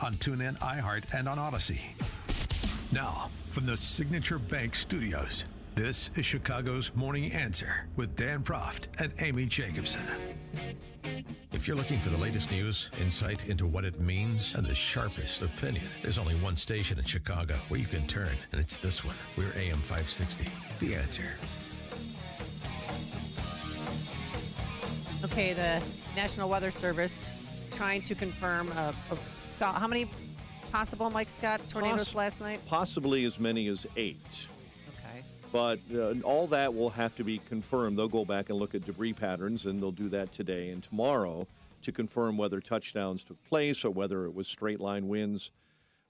on TuneIn, iHeart, and on Odyssey. Now, from the Signature Bank Studios, this is Chicago's Morning Answer with Dan Proft and Amy Jacobson. If you're looking for the latest news, insight into what it means, and the sharpest opinion, there's only one station in Chicago where you can turn, and it's this one. We're AM 560, The Answer. Okay, the National Weather Service trying to confirm how many possible, Mike Scott, tornadoes last night? Possibly as many as 8. Okay. But all that will have to be confirmed. They'll go back and look at debris patterns, and they'll do that today and tomorrow to confirm whether touchdowns took place or whether it was straight-line winds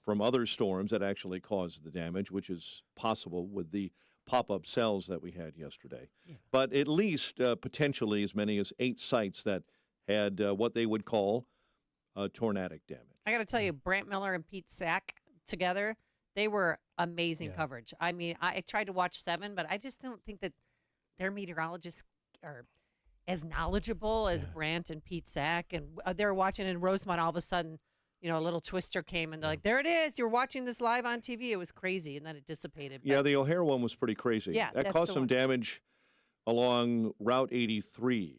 from other storms that actually caused the damage, which is possible with the pop-up cells that we had yesterday. Yeah. But at least potentially as many as 8 sites that had what they would call tornadic damage. I got to tell you, Brant Miller and Pete Sack together, they were amazing coverage. I mean, I tried to watch 7, but I just don't think that their meteorologists are as knowledgeable as Brant and Pete Sack. And they were watching in Rosemont, all of a sudden, you know, a little twister came, and they're like, there it is. You're watching this live on TV. It was crazy, and then it dissipated. Yeah, the O'Hare one was pretty crazy. Yeah, that caused some damage along Route 83.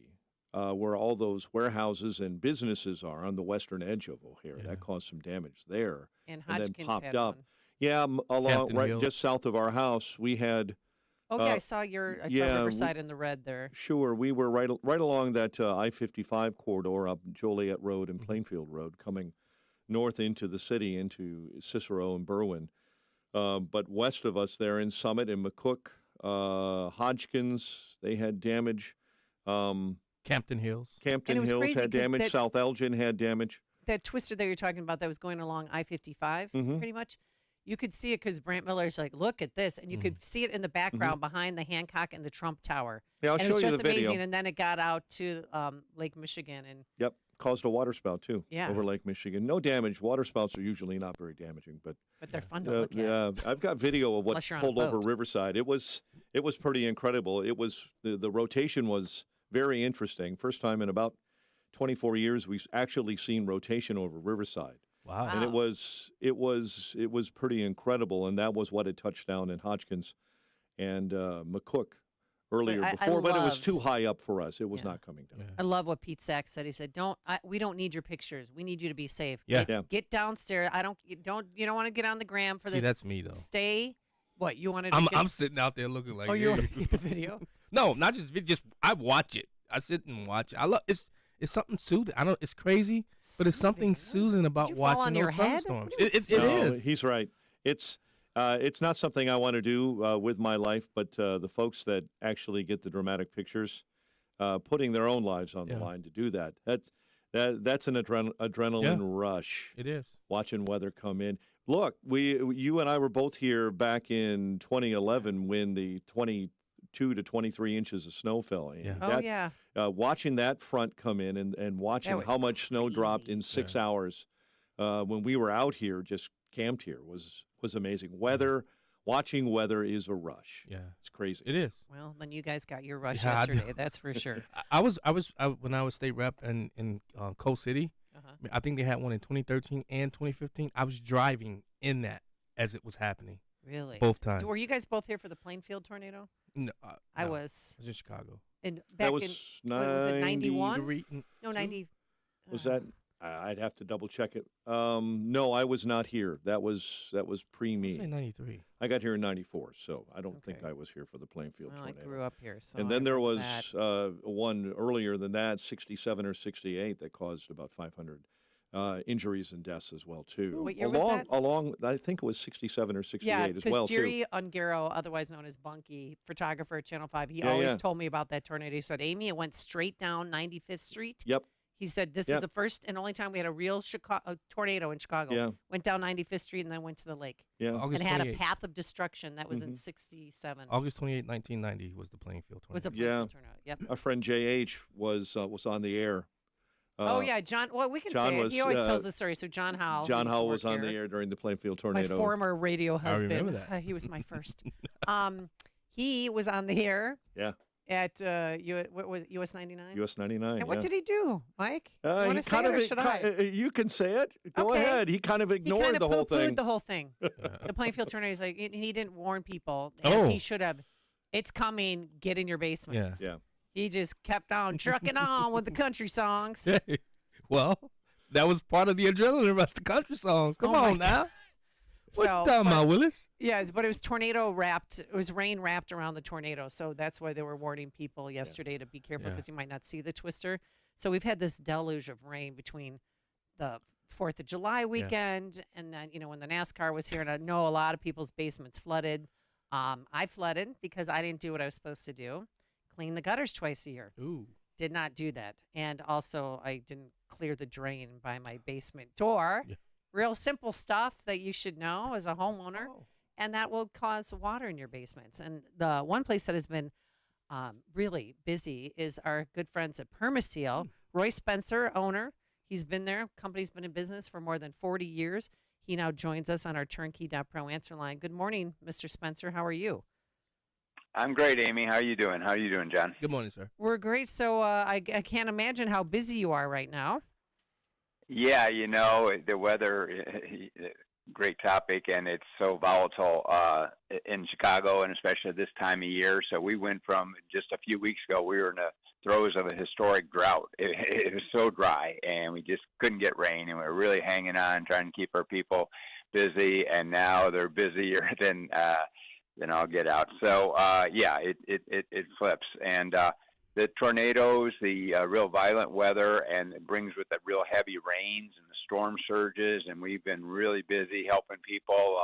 Where all those warehouses and businesses are on the western edge of O'Hare. That caused some damage there. And Hodgkins then popped had up. One. Yeah, along just south of our house, we had. Oh, yeah, I saw Riverside in the red there. Sure, we were right along that I-55 corridor up Joliet Road and Plainfield Road, coming north into the city, into Cicero and Berwyn. But west of us there in Summit and McCook, Hodgkins, they had damage. Campton Hills had damage. South Elgin had damage. That twister that you're talking about that was going along I-55, pretty much, you could see it because Brant Miller's like, look at this. And you could see it in the background behind the Hancock and the Trump Tower. Yeah, I'll show you the video. It was just amazing. And then it got out to Lake Michigan. And caused a waterspout, too, over Lake Michigan. No damage. Waterspouts are usually not very damaging. But they're fun to look at. Yeah, I've got video of what pulled over Riverside. It was pretty incredible. It was the rotation was very interesting. First time in about 24 years we've actually seen rotation over Riverside. Wow. And it was pretty incredible, and that was what had touched down in Hodgkins and McCook earlier before, but it was too high up for us. It was not coming down. I love what Pete Sack said. He said, we don't need your pictures. We need you to be safe. Yeah. Get downstairs. You don't want to get on the gram for this. See, that's me though. Stay. What you wanted? I'm sitting out there looking like. Oh, you want to get the video? No, not just video. Just I watch it. I sit and watch it. I love it's something soothing. I know it's crazy, but it's something soothing about watching those thunderstorms. It is. He's right. It's not something I want to do with my life, but the folks that actually get the dramatic pictures, putting their own lives on the line to do that. That's an adrenaline rush. It is. Watching weather come in. Look, you and I were both here back in 2011 when the 22 to 23 inches of snow fell in. Yeah. Watching that front come in and watching how much snow dropped in 6 hours when we were out here, just camped here, was amazing. Watching weather is a rush. Yeah. It's crazy. It is. Well, then you guys got your rush yesterday. That's for sure. When I was state rep in Coal City, I think they had one in 2013 and 2015. I was driving in that as it was happening. Really? Both times. Were you guys both here for the Plainfield tornado? No. I was. I was in Chicago. And that was 91? No, 90. Was that? I'd have to double check it. No, I was not here. That was pre-me. I was in 93. I got here in 94, so I don't think I was here for the Plainfield tornado. I grew up here. So and then there was one earlier than that, 67 or 68, that caused about 500 injuries and deaths as well, too. What year was that? I think it was 67 or 68 as well, too. Yeah, because Jerry Ungaro, otherwise known as Bunky, photographer at Channel 5, he always told me about that tornado. He said, Amy, it went straight down 95th Street. Yep. He said, this is the first and only time we had a real tornado in Chicago. Yeah. Went down 95th Street and then went to the lake. Yeah. And had a path of destruction. That was in 67. August 28, 1990 was the Plainfield tornado. Was a Plainfield tornado. Yep. Our friend J.H. was on the air. John. Well, we can say it. He always tells the story. So John Howell. John Howell was on the air during the Plainfield tornado. My former radio husband. I remember that. He was my first. He was on the air. Yeah. at what was US 99? US 99. And what did he do, Mike? You want He to say kind it, or of, should I? You can say it. Go Okay. ahead. He kind of ignored He kind of the whole thing. the whole thing. The Plainfield tornado. He's like, he didn't warn people as Oh. he should have. It's coming. Get in your basements. Yeah. He just kept on trucking on with the country songs. Hey, well, that was part of the adrenaline rush, the country songs. Come Oh, my on now. What So, you talking but- about, Willis? Yeah, but it was tornado wrapped. It was rain wrapped around the tornado. So that's why they were warning people yesterday to be careful Yeah. because you might not see the twister. So we've had this deluge of rain between the 4th of July weekend and then, when the NASCAR was here. And I know a lot of people's basements flooded. I flooded because I didn't do what I was supposed to do. Clean the gutters twice a year. Ooh. Did not do that. And also, I didn't clear the drain by my basement door. Yeah. Real simple stuff that you should know as a homeowner. Oh. And that will cause water in your basements. And the one place that has been really busy is our good friends at Perma. Roy Spencer, owner. He's been there. Company's been in business for more than 40 years. He now joins us on our turnkey.pro answer line. Good morning, Mr. Spencer. How are you? I'm great, Amy. How are you doing? How are you doing, John? Good morning, sir. We're great. So I can't imagine how busy you are right now. Yeah, the weather, great topic, and it's so volatile in Chicago, and especially this time of year. So we went from just a few weeks ago, we were in the throes of a historic drought. It was so dry, and we just couldn't get rain, and we were really hanging on, trying to keep our people busy, and now they're busier than I'll get out. So, it flips. And the tornadoes, the real violent weather, and it brings with it real heavy rains and the storm surges. And we've been really busy helping people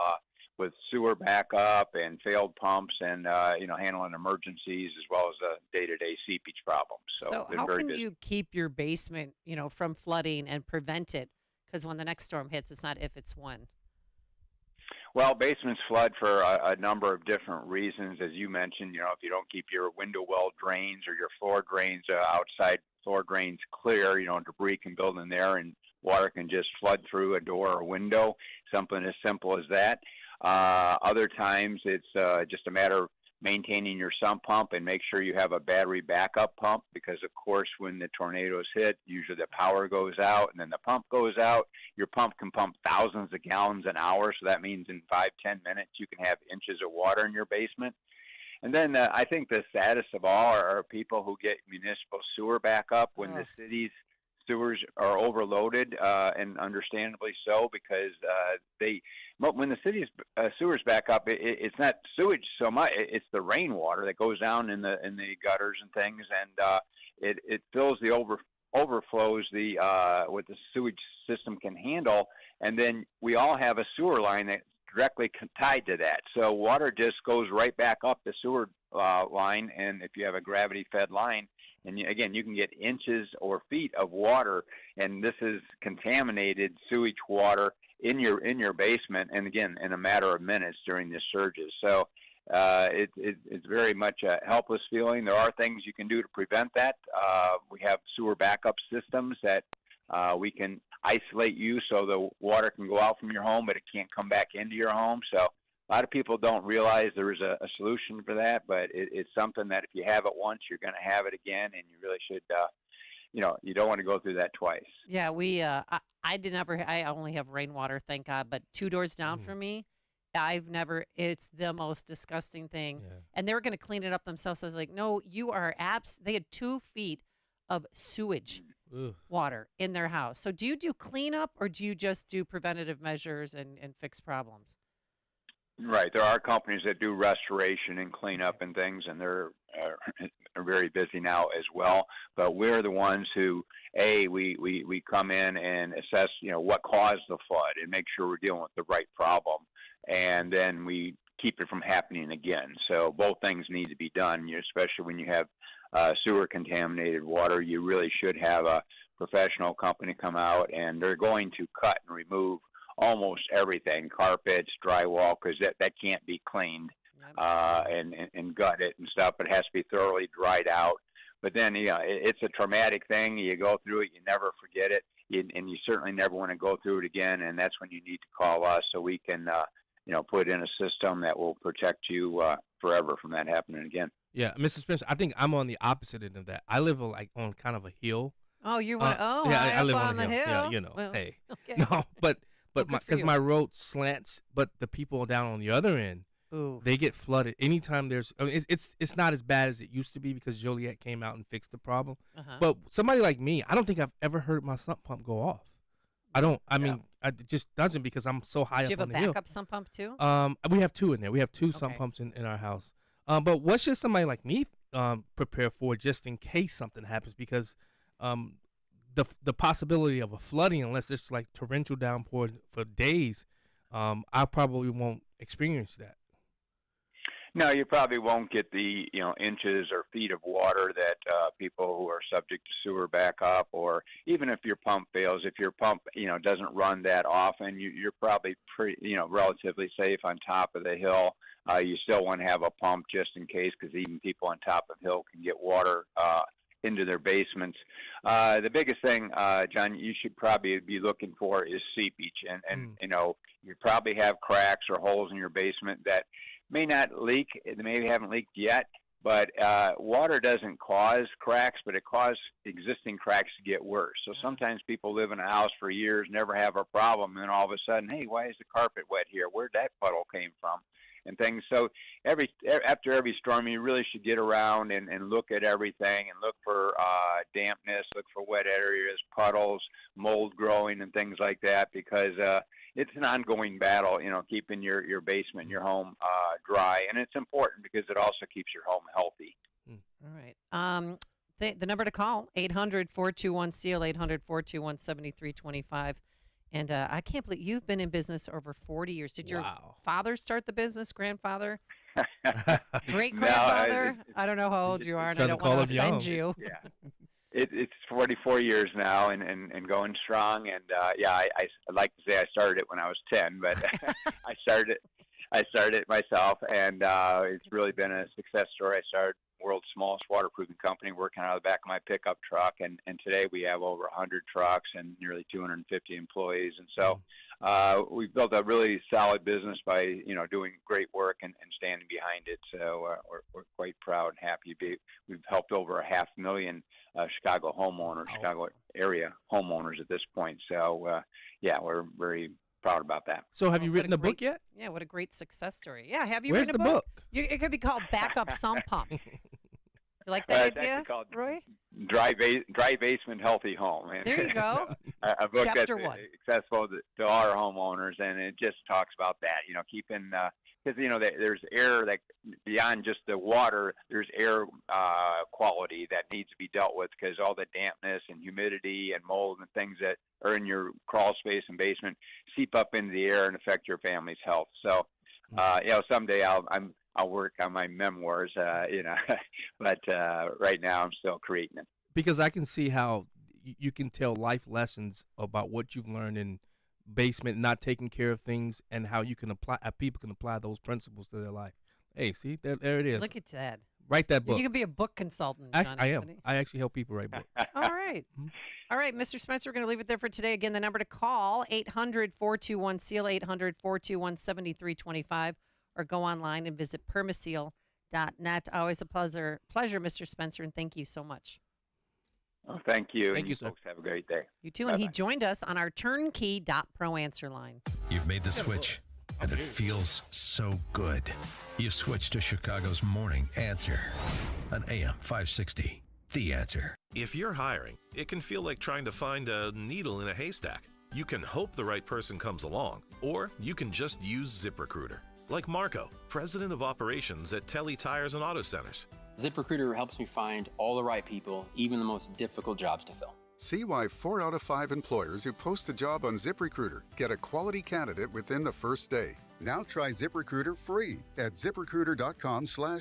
with sewer backup and failed pumps and, handling emergencies as well as day-to-day seepage problems. So been how very can busy. you keep your basement, from flooding and prevent it? Because when the next storm hits, it's not if, it's when. Well, basements flood for a number of different reasons. As you mentioned, if you don't keep your window well drains or your floor drains, outside floor drains clear, debris can build in there and water can just flood through a door or window, something as simple as that. Other times it's just a matter of maintaining your sump pump and make sure you have a battery backup pump because, of course, when the tornadoes hit, usually the power goes out and then the pump goes out. Your pump can pump thousands of gallons an hour, so that means in 5-10 minutes you can have inches of water in your basement. And then I think the saddest of all are people who get municipal sewer backup when the city's sewers are overloaded, and understandably so, because when the city's sewers back up, it's not sewage so much; it's the rainwater that goes down in the gutters and things, and it fills the overflows what the sewage system can handle, and then we all have a sewer line that's directly tied to that. So water just goes right back up the sewer line, and if you have a gravity-fed line. And again, you can get inches or feet of water, and this is contaminated sewage water in your basement. And again, in a matter of minutes during the surges. So it's very much a helpless feeling. There are things you can do to prevent that. We have sewer backup systems that we can isolate you so the water can go out from your home, but it can't come back into your home. So a lot of people don't realize there is a solution for that, but it's something that if you have it once, you're going to have it again, and you really should, you don't want to go through that twice. Yeah, I only have rainwater, thank God, but 2 doors down from me, it's the most disgusting thing. Yeah. And they were going to clean it up themselves. I was like, no, you are they had 2 feet of sewage water in their house. So do you do cleanup or do you just do preventative measures and fix problems? Right. There are companies that do restoration and cleanup and things, and they're very busy now as well. But we're the ones who, we come in and assess, what caused the flood and make sure we're dealing with the right problem. And then we keep it from happening again. So both things need to be done, especially when you have sewer contaminated water. You really should have a professional company come out, and they're going to cut and remove almost everything, carpets, drywall, because that can't be cleaned and gutted and stuff. It has to be thoroughly dried out. But then, it's a traumatic thing. You go through it, you never forget it, and you certainly never want to go through it again. And that's when you need to call us so we can, put in a system that will protect you forever from that happening again. Yeah, Mr. Spencer, I think I'm on the opposite end of that. I live on kind of a hill. Oh, you want? I live on the the hill. Yeah, Well, hey, okay. no, but Well, good for because you. my road slants, but the people down on the other end, Ooh. they get flooded anytime there's. I mean, it's not as bad as it used to be because Joliet came out and fixed the problem. Uh-huh. But somebody like me, I don't think I've ever heard my sump pump go off. I don't. I mean, it just doesn't because I'm so high Do you up have on a the hill. backup sump pump too? We have two in there. We have two sump Okay. pumps in our house. But what should somebody like me prepare for just in case something happens? Because the possibility of a flooding, unless it's like torrential downpour for days, I probably won't experience that. No, you probably won't get the inches or feet of water that people who are subject to sewer backup, or even if your pump fails, if your pump doesn't run that often, you're probably pretty relatively safe on top of the hill. You still want to have a pump just in case, because even people on top of the hill can get water into their basements. The biggest thing, John, you should probably be looking for is seepage, and you probably have cracks or holes in your basement that may not leak. They maybe haven't leaked yet, but water doesn't cause cracks, but it causes existing cracks to get worse. So sometimes people live in a house for years, never have a problem, and all of a sudden, hey, why is the carpet wet here? Where'd that puddle came from? And things. So after every storm, you really should get around and look at everything and look for dampness, look for wet areas, puddles, mold growing, and things like that, because it's an ongoing battle, keeping your basement, your home dry. And it's important because it also keeps your home healthy. All right. The number to call, 800-421-SEAL, 800-421-7325. And I can't believe you've been in business over 40 years. Did your father start the business, grandfather? Great-grandfather? I don't know how old you are, and I don't want to offend you. Yeah. It's 44 years now and going strong. And, I like to say I started it when I was 10, but I started it myself, and it's really been a success story. I started world's smallest waterproofing company, working out of the back of my pickup truck, and today we have over 100 trucks and nearly 250 employees. And so we've built a really solid business by doing great work and standing behind it. So we're quite proud and happy. We've helped over 500,000 Chicago homeowners, Chicago area homeowners at this point. So we're very proud about that. So have you written a book yet? Yeah, what a great success story. Yeah, have you Where's written a the book? It could be called Backup Sump Pump. You like that idea, called Roy? Dry Basement Healthy Home. And there you go. A book Chapter that's 1. accessible to our homeowners, and it just talks about that. Keeping because there's air that beyond just the water, there's air quality that needs to be dealt with, because all the dampness and humidity and mold and things that are in your crawl space and basement seep up into the air and affect your family's health. So, someday I'll work on my memoirs, but right now I'm still creating it. Because I can see how you can tell life lessons about what you've learned in basement, not taking care of things, and how you can apply. People can apply those principles to their life. Hey, see, there it is. Look at that. Write that book. You can be a book consultant, Johnny. I am. I actually help people write books. All right. All right, Mr. Spencer, we're going to leave it there for today. Again, the number to call, 800-421-SEAL, 800-421-7325, or go online and visit permaseal.net. Always a pleasure, Mr. Spencer, and thank you so much. Oh, thank you. Thank you, sir. Folks have a great day. You too. And he joined us on our turnkey.pro answer line. You've made the switch, and it feels so good. You've switched to Chicago's Morning Answer on AM 560. The Answer. If you're hiring, it can feel like trying to find a needle in a haystack. You can hope the right person comes along, or you can just use ZipRecruiter. Like Marco, president of operations at Telly Tires and Auto Centers. ZipRecruiter helps me find all the right people, even the most difficult jobs to fill. See why 4 out of 5 employers who post a job on ZipRecruiter get a quality candidate within the first day. Now try ZipRecruiter free at ZipRecruiter.com/